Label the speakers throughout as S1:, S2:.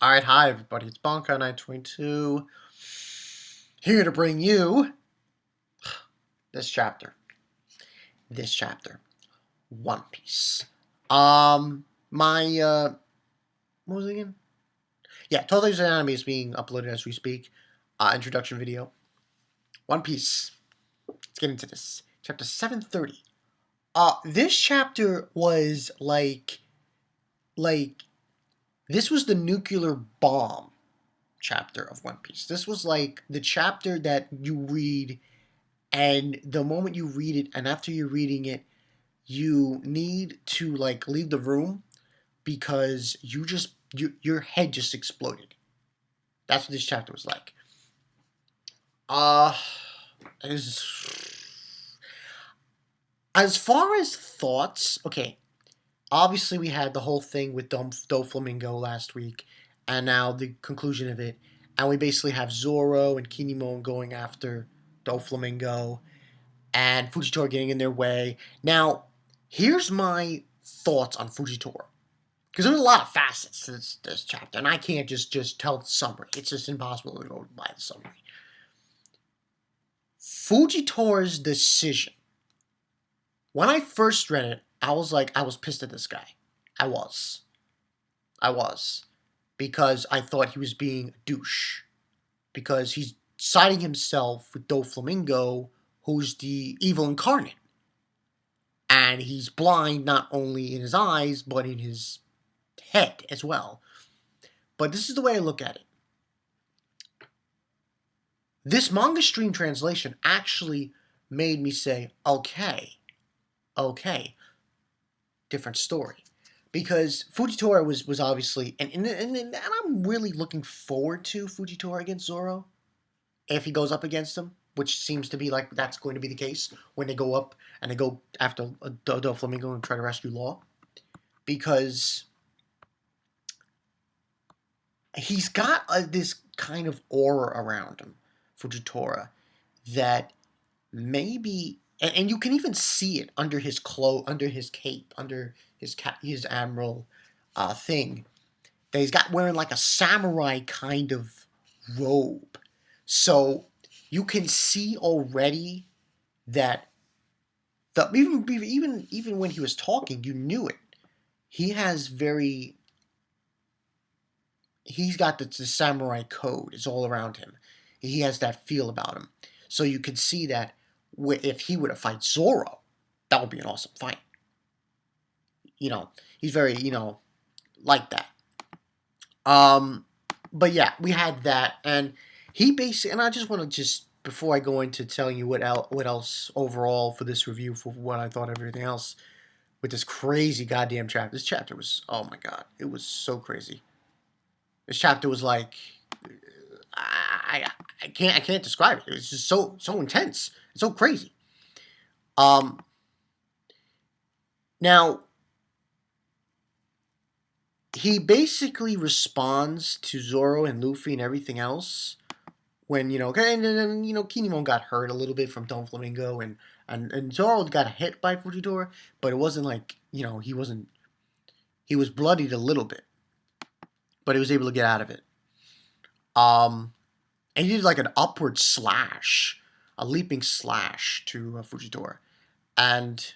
S1: Alright, hi everybody, it's Bonka922 here to bring you this chapter. One Piece. What was it again? Yeah, 12 Days of Anime is being uploaded as we speak. Introduction video. One Piece. Let's get into this. Chapter 730. This chapter was this was the nuclear bomb chapter of One Piece. This was like the chapter that you read, and the moment you read it, and after you're reading it, you need to like leave the room because your head just exploded. That's what this chapter was like. As far as thoughts, okay. Obviously, we had the whole thing with Doflamingo last week, and now the conclusion of it. And we basically have Zoro and Kinemon going after Doflamingo, and Fujitora getting in their way. Now, here's my thoughts on Fujitora. Because there's a lot of facets to this chapter, and I can't just tell the summary. It's just impossible to go by the summary. Fujitora's decision. When I first read it, I was pissed at this guy. I was. Because I thought he was being a douche. Because he's siding himself with Doflamingo, who's the evil incarnate. And he's blind not only in his eyes, but in his head as well. But this is the way I look at it. This manga stream translation actually made me say, okay, different story. Because Fujitora was obviously, and I'm really looking forward to Fujitora against Zoro, if he goes up against him, which seems to be like that's going to be the case when they go up and they go after Doflamingo and try to rescue Law. Because he's got this kind of aura around him, Fujitora, that maybe, and you can even see it under his under his cape, under his admiral thing, that he's got wearing like a samurai kind of robe. So you can see already that even when he was talking, you knew it. He's got the samurai code. It's all around him. He has that feel about him. So you could see that if he were to fight Zoro, that would be an awesome fight. He's very, like that. But yeah, we had that, and he basically, and I just want to before I go into telling you what else overall for this review, for what I thought of everything else, with this crazy goddamn chapter. This chapter was, oh my god, it was so crazy. This chapter was like, I can't describe it. It was just so intense. It's so crazy. Now, he basically responds to Zoro and Luffy and everything else when, okay, and then, Kinemon got hurt a little bit from Doflamingo, and Zoro got hit by Fujitora, but it wasn't like, he was bloodied a little bit, but he was able to get out of it. And he did like an upward slash, a leaping slash to Fujitora, and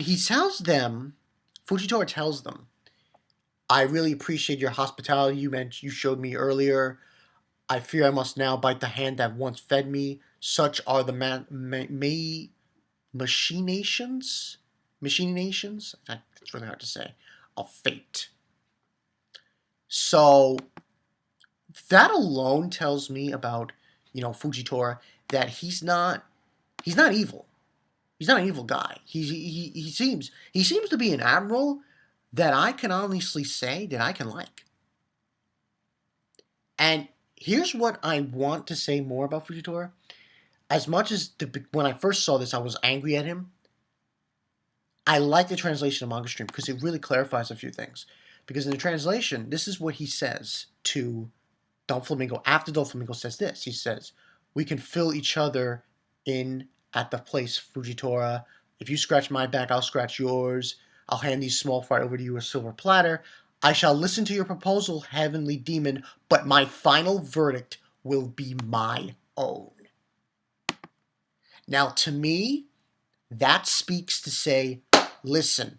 S1: he tells them, Fujitora tells them, I really appreciate your hospitality you showed me earlier. I fear I must now bite the hand that once fed me. Such are the machinations? That's really hard to say. Of fate. So, that alone tells me about, Fujitora, that he's not evil. He's not an evil guy. He seems to be an admiral that I can honestly say that I can like. And here's what I want to say more about Fujitora. As much as when I first saw this, I was angry at him. I like the translation of Manga Stream because it really clarifies a few things. Because in the translation, this is what he says to Doflamingo. After Doflamingo says this, he says, we can fill each other in at the place, Fujitora. If you scratch my back, I'll scratch yours. I'll hand these small fry over to you a silver platter. I shall listen to your proposal, heavenly demon, but my final verdict will be my own. Now, to me, that speaks to say, listen,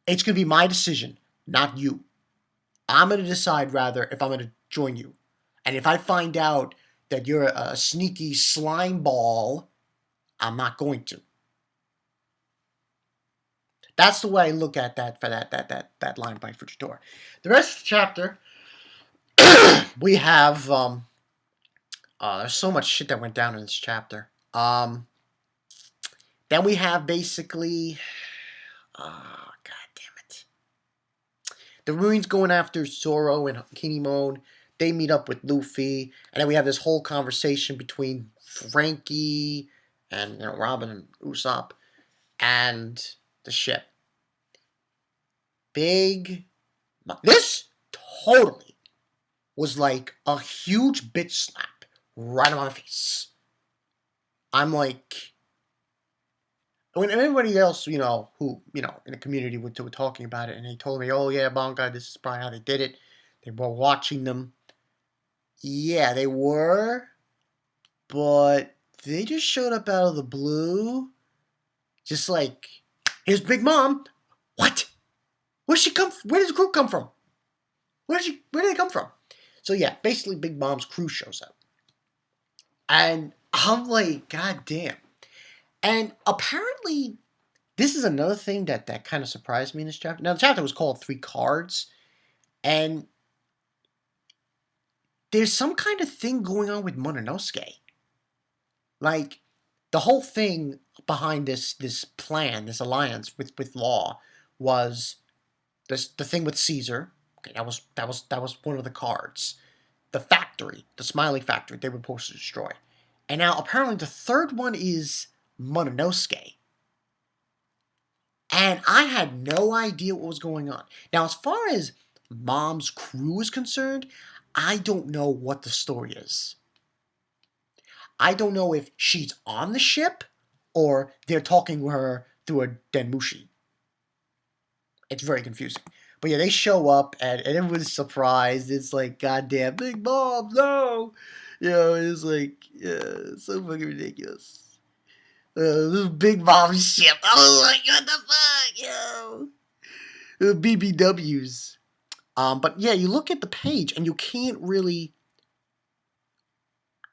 S1: it's going to be my decision, not you. I'm going to decide, rather, if I'm going to join you. And if I find out that you're a sneaky slime ball, I'm not going to. That's the way I look at that for that line by Fujitora. The rest of the chapter, we have there's so much shit that went down in this chapter. Then we have basically, god damn it, the Marines going after Zoro and Kinemon. They meet up with Luffy, and then we have this whole conversation between Frankie and Robin and Usopp and the ship. This totally was like a huge bitch slap right on my face. I'm like, when everybody else, who, in the community were talking about it, and they told me, oh yeah, Bonga, this is probably how they did it. They were watching them. Yeah, they were, but they just showed up out of the blue. Just like, here's Big Mom. What? Where does the crew come from? Where did they come from? So yeah, basically Big Mom's crew shows up. And I'm like, god damn. And apparently, this is another thing that kind of surprised me in this chapter. Now, the chapter was called 3 Cards. And there's some kind of thing going on with Mononosuke. Like, the whole thing behind this plan, this alliance with Law, was the thing with Caesar. Okay, that was one of the cards. The factory, the Smiley Factory, they were supposed to destroy. And now apparently the third one is Mononosuke. And I had no idea what was going on. Now, as far as Mom's crew is concerned, I don't know what the story is. I don't know if she's on the ship or they're talking to her through a denmushi. It's very confusing. But yeah, they show up and everyone's surprised. It's like, goddamn, Big Mom, no! It's like, yeah, it's so fucking ridiculous. This Big Mom ship. Oh my god, what the fuck, BBWs. But yeah, you look at the page and you can't really.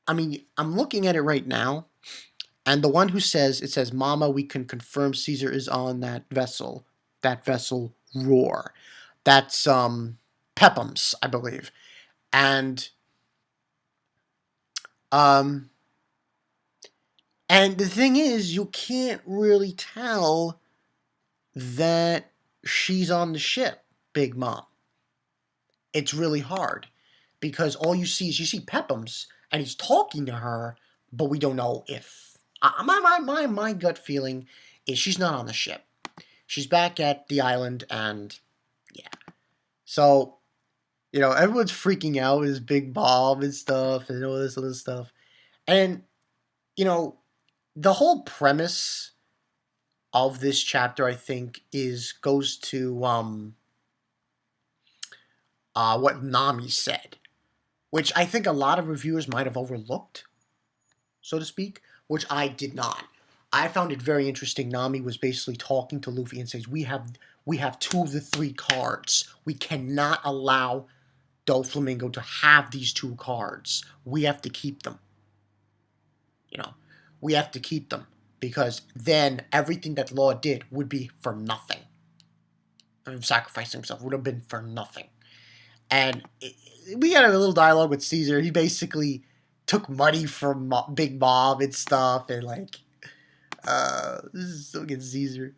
S1: I mean, I'm looking at it right now, and the one who says, Mama, we can confirm Caesar is on that vessel. That vessel, Roar. That's Pepham's, I believe. And the thing is, you can't really tell that she's on the ship, Big Mom. It's really hard because all you see is Pepham's and he's talking to her, but we don't know if. My gut feeling is she's not on the ship. She's back at the island, and yeah. So, everyone's freaking out with his Big Bob and stuff and all this other stuff. And, the whole premise of this chapter, I think, goes to what Nami said, which I think a lot of reviewers might have overlooked, so to speak, which I did not. I found it very interesting. Nami was basically talking to Luffy and says, we have 2 of the 3 cards. We cannot allow Doflamingo to have these 2 cards. We have to keep them. We have to keep them because then everything that Law did would be for nothing. Sacrificing himself would have been for nothing. And we had a little dialogue with Caesar. He basically took money from Big Bob and stuff, and this is so good, Caesar.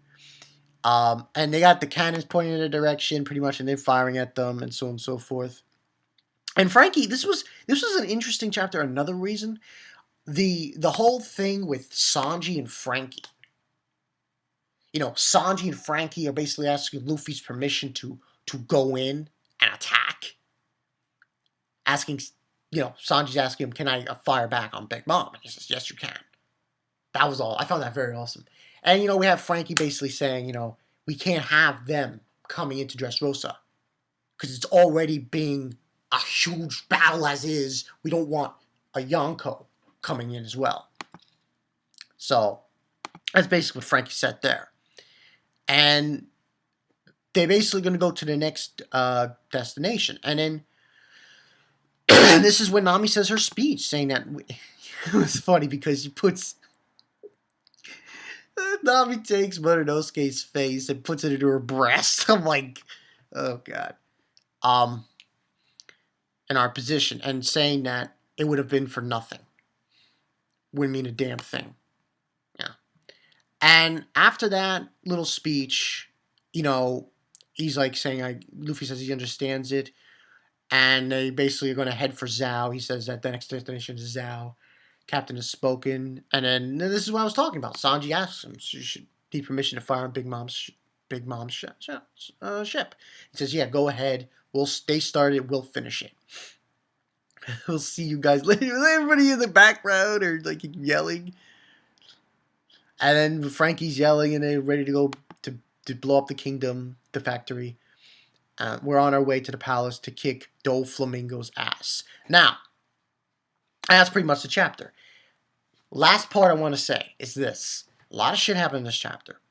S1: And they got the cannons pointing in a direction, pretty much, and they're firing at them, and so on and so forth. And Frankie, this was an interesting chapter. Another reason, the whole thing with Sanji and Frankie. Sanji and Frankie are basically asking Luffy's permission to go in and attack. Sanji's asking him, can I fire back on Big Mom? And he says, yes, you can. That was all. I found that very awesome. And, we have Frankie basically saying, we can't have them coming into Dressrosa because it's already being a huge battle as is. We don't want a Yonko coming in as well. So that's basically what Frankie said there. And they're basically going to go to the next destination. And then this is when Nami says her speech, saying that it was funny because she puts Nami takes Mononosuke's face and puts it into her breast. I'm like, oh god. In our position, and saying that it would have been for nothing. Wouldn't mean a damn thing. Yeah. And after that little speech, he's like saying, Luffy says he understands it, and they basically are going to head for Zhao. He says that the next destination is Zhao. Captain has spoken, and then this is what I was talking about. Sanji asks him, "You should need permission to fire on Big Mom's ship." He says, "Yeah, go ahead. They started. We'll finish it. We'll see you guys later." Everybody in the background are like yelling, and then Frankie's yelling, and they're ready to go to blow up the kingdom, the factory. We're on our way to the palace to kick Doflamingo's ass. Now, that's pretty much the chapter. Last part I want to say is this. A lot of shit happened in this chapter.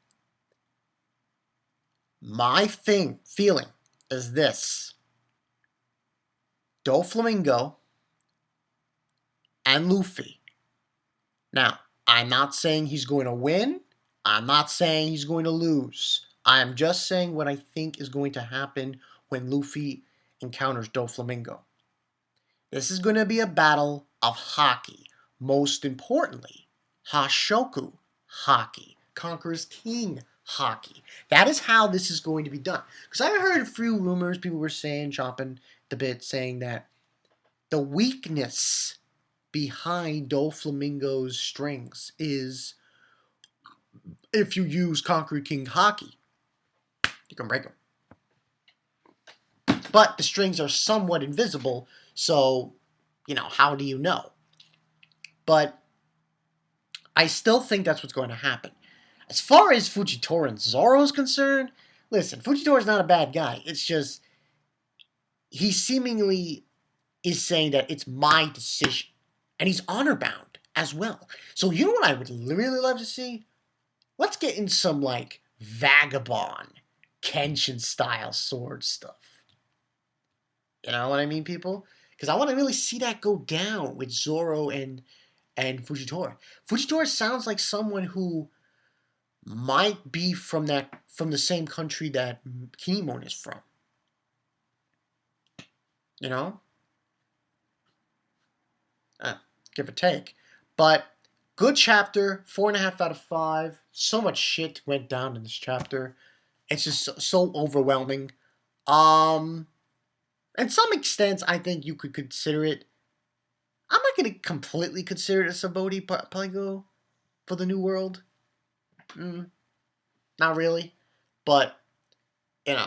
S1: My feeling is this. Doflamingo and Luffy. Now, I'm not saying he's going to win. I'm not saying he's going to lose. I'm just saying what I think is going to happen when Luffy encounters Doflamingo. This is going to be a battle of haki. Most importantly, Hashoku haki. Conqueror's King haki. That is how this is going to be done. Because I heard a few rumors, people were saying, chopping the bit, saying that the weakness behind Doflamingo's strings is if you use Conqueror King haki, you can break them. But the strings are somewhat invisible, so, how do you know? But I still think that's what's going to happen. As far as Fujitora and Zoro is concerned, listen, Fujitora's not a bad guy. It's just, he seemingly is saying that it's my decision. And he's honor-bound as well. So you know what I would really love to see? Let's get in some, vagabond, Kenshin-style sword stuff. You know what I mean, people? Because I want to really see that go down with Zoro and Fujitora. Fujitora sounds like someone who might be from the same country that Kinemon is from. Give or take. But good chapter, 4.5 out of 5. So much shit went down in this chapter. It's just so overwhelming. And some extent, I think you could consider it. I'm not going to completely consider it a Saboti Palingo for the New World. Not really. But, it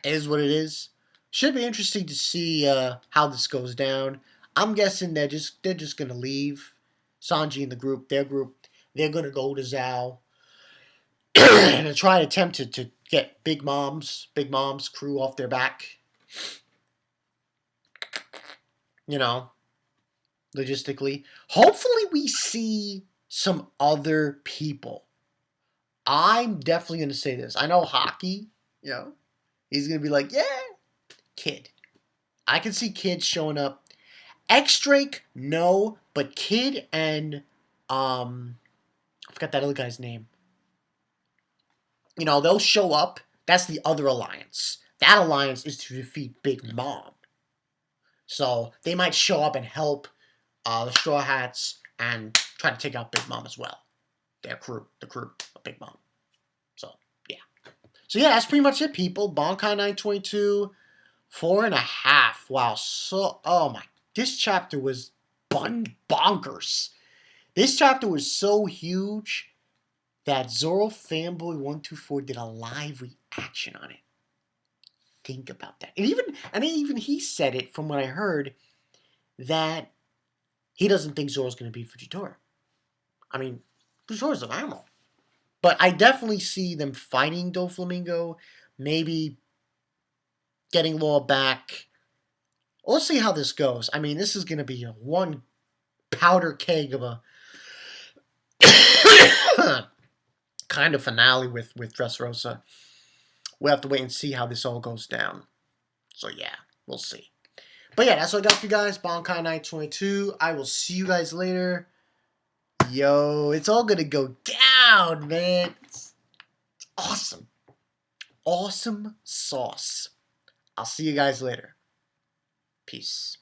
S1: is what it is. Should be interesting to see how this goes down. I'm guessing they're just going to leave. Sanji and their group, they're going to go to Zhao and try to attempt to get Big Mom's crew off their back. Logistically. Hopefully we see some other people. I'm definitely going to say this. I know Haki, he's going to be like, yeah, Kid. I can see Kid showing up. X-Drake, no, but Kid and, I forgot that other guy's name. They'll show up. That's the other alliance. That alliance is to defeat Big Mom. So they might show up and help the Straw Hats and try to take out Big Mom as well. The crew of Big Mom. So, yeah. That's pretty much it, people. Bankai 922, 4.5. Wow. Oh my. This chapter was bonkers. This chapter was so huge that Zoro Fanboy 124 did a live reaction on it. Think about that. And even he said it, from what I heard, that he doesn't think Zoro's going to beat Fujitora. I mean, Fujitora's an animal. But I definitely see them fighting Doflamingo, maybe getting Law back. Let's see how this goes. I mean, this is going to be a one powder keg of a kind of finale with Dressrosa. We'll have to wait and see how this all goes down. So yeah, we'll see. But yeah, that's what I got for you guys. Bankai Night 22. I will see you guys later. Yo, it's all gonna go down, man. It's awesome. Awesome sauce. I'll see you guys later. Peace.